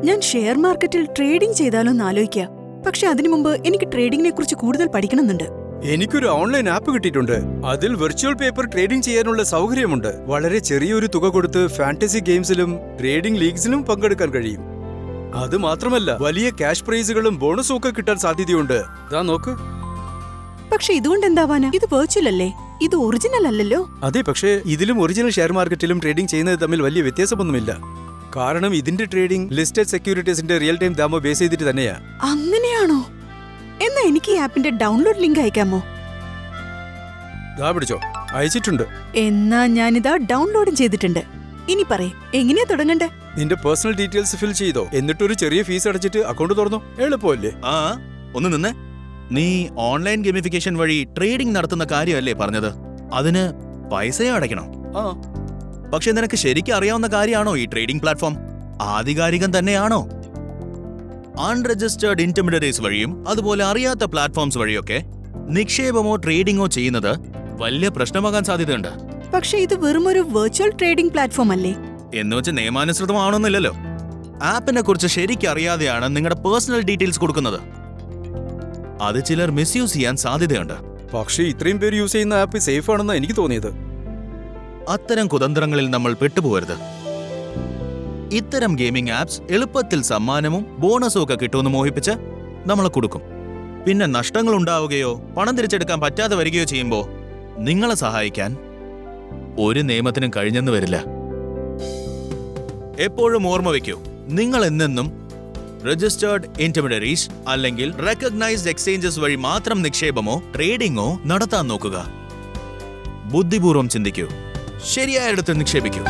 ഞാൻ ഷെയർ മാർക്കറ്റിൽ ട്രേഡിംഗ് ചെയ്താലോ എന്ന് ആലോചിക്കുക. പക്ഷെ അതിനു മുമ്പ് എനിക്ക് ട്രേഡിംഗിനെ കുറിച്ച് കൂടുതൽ പഠിക്കണമെന്നുണ്ട്. എനിക്കൊരു ഓൺലൈൻ ആപ്പ് കിട്ടിയിട്ടുണ്ട്. അതിൽ വെർച്വൽ പേപ്പർ ട്രേഡിംഗ് ചെയ്യാനുള്ള സൗകര്യമുണ്ട്. വളരെ ചെറിയൊരു തുക കൊടുത്ത് ഫാന്റസി ഗെയിംസിലും ട്രേഡിംഗ് ലീഗ്സിലും പങ്കെടുക്കാൻ കഴിയും. അത് മാത്രമല്ല, വലിയ ക്യാഷ് പ്രൈസുകളും ബോണസും ഒക്കെ കിട്ടാൻ സാധ്യതയുണ്ട്. ദാ നോക്ക്. പക്ഷെ ഇതുകൊണ്ട് എന്താവാനാ? ഇത് വെർച്വൽ അല്ലേ, ഇത് ഒറിജിനൽ അല്ലല്ലോ. അതെ, പക്ഷേ ഇതിലും ഒറിജിനൽ ഷെയർ മാർക്കറ്റിലും ട്രേഡിംഗ് ചെയ്യുന്നത് തമ്മിൽ വലിയ വ്യത്യാസമൊന്നുമില്ല. കാരണം ഇതിന്റെ ട്രേഡിംഗ് ലിസ്റ്റഡ് സെക്യൂരിറ്റീസിന്റെ റിയൽ ടൈം ഡാമോ ബേസ് ചെയ്തിട്ട് തന്നെയാ. അങ്ങനെയാണോ? എന്നാ എനിക്ക് ഈ ആപ്പിന്റെ ഡൗൺലോഡ് ലിങ്ക് അയക്കാമോ? ദാ പിടിച്ചോ, അയച്ചിട്ടുണ്ട്. എന്നാ ഞാനിതാ ഡൗൺലോഡും ചെയ്തിട്ടുണ്ട്. ഇനി പറയേ, എങ്ങനെയാ തുടങ്ങണ്ടേ? നിന്റെ പേഴ്സണൽ ഡീറ്റെയിൽസ് ഫിൽ ചെയ്തോ, എന്നിട്ടൊരു ചെറിയ ഫീസ് അടച്ചിട്ട് അക്കൗണ്ട് തുറന്നോ. എളുപ്പമല്ലേ? ആ ഒന്ന് നിന്നെ. നീ ഓൺലൈൻ ഗെയിമിഫിക്കേഷൻ വഴി ട്രേഡിംഗ് നടത്തുന്ന കാര്യമല്ലേ പറഞ്ഞത്? അതിന് പൈസയോ അടയ്ക്കണം. ആ, പക്ഷെ നിനക്ക് ശരിക്കും അറിയാവുന്ന കാര്യമാണോ ഈ ട്രേഡിംഗ് പ്ലാറ്റ്ഫോം? ആധികാരികം തന്നെയാണോ? അൺരജിസ്റ്റേർഡ് ഇന്റർമീഡിയറീസ് വഴിയും അതുപോലെ അറിയാത്ത പ്ലാറ്റ്ഫോംസ് വഴിയൊക്കെ നിക്ഷേപമോ ട്രേഡിംഗോ ചെയ്യുന്നത് വലിയ പ്രശ്നമാകാൻ സാധ്യതയുണ്ട്. പക്ഷെ ഇത് വെറും ഒരു വെർച്വൽ ട്രേഡിംഗ് പ്ലാറ്റ്ഫോം അല്ലേ? എന്നുവെച്ച് നിയമാനുസൃതമാണോന്നില്ലല്ലോ. ആപ്പിനെ കുറിച്ച് ശരിക്കും അറിയാതെയാണ് നിങ്ങളുടെ പേഴ്സണൽ ഡീറ്റെയിൽസ് കൊടുക്കുന്നത്. അത് ചിലർ മിസ്യൂസ് ചെയ്യാൻ സാധ്യതയുണ്ട്. പക്ഷേ ഇത്രയും പേര് യൂസ് ചെയ്യുന്ന ആപ്പ് സേഫ് ആണെന്നാണ് എനിക്ക് തോന്നിയത്. അത്തരം കുതന്ത്രങ്ങളിൽ നമ്മൾ പെട്ടുപോകരുത്. ഇത്തരം ഗെയിമിംഗ് ആപ്സ് എളുപ്പത്തിൽ സമ്മാനവും ബോണസും ഒക്കെ കിട്ടുമെന്ന് മോഹിപ്പിച്ച് നമ്മളെ കൊടുക്കും. പിന്നെ നഷ്ടങ്ങൾ ഉണ്ടാവുകയോ പണം തിരിച്ചെടുക്കാൻ പറ്റാതെ വരികയോ ചെയ്യുമ്പോൾ നിങ്ങളെ സഹായിക്കാൻ ഒരു നിയമത്തിനും കഴിഞ്ഞെന്ന് വരില്ല. എപ്പോഴും ഓർമ്മ വയ്ക്കൂ, നിങ്ങൾ എന്നെന്നും രജിസ്റ്റേർഡ് ഇന്റർമീഡിയറീസ് അല്ലെങ്കിൽ റെക്കഗ്നൈസ്ഡ് എക്സ്ചേഞ്ചസ് വഴി മാത്രം നിക്ഷേപമോ ട്രേഡിംഗോ നടത്താൻ നോക്കുക. ബുദ്ധിപൂർവ്വം ചിന്തിക്കൂ, ശരിയായിടത്ത് നിക്ഷേപിക്കൂ.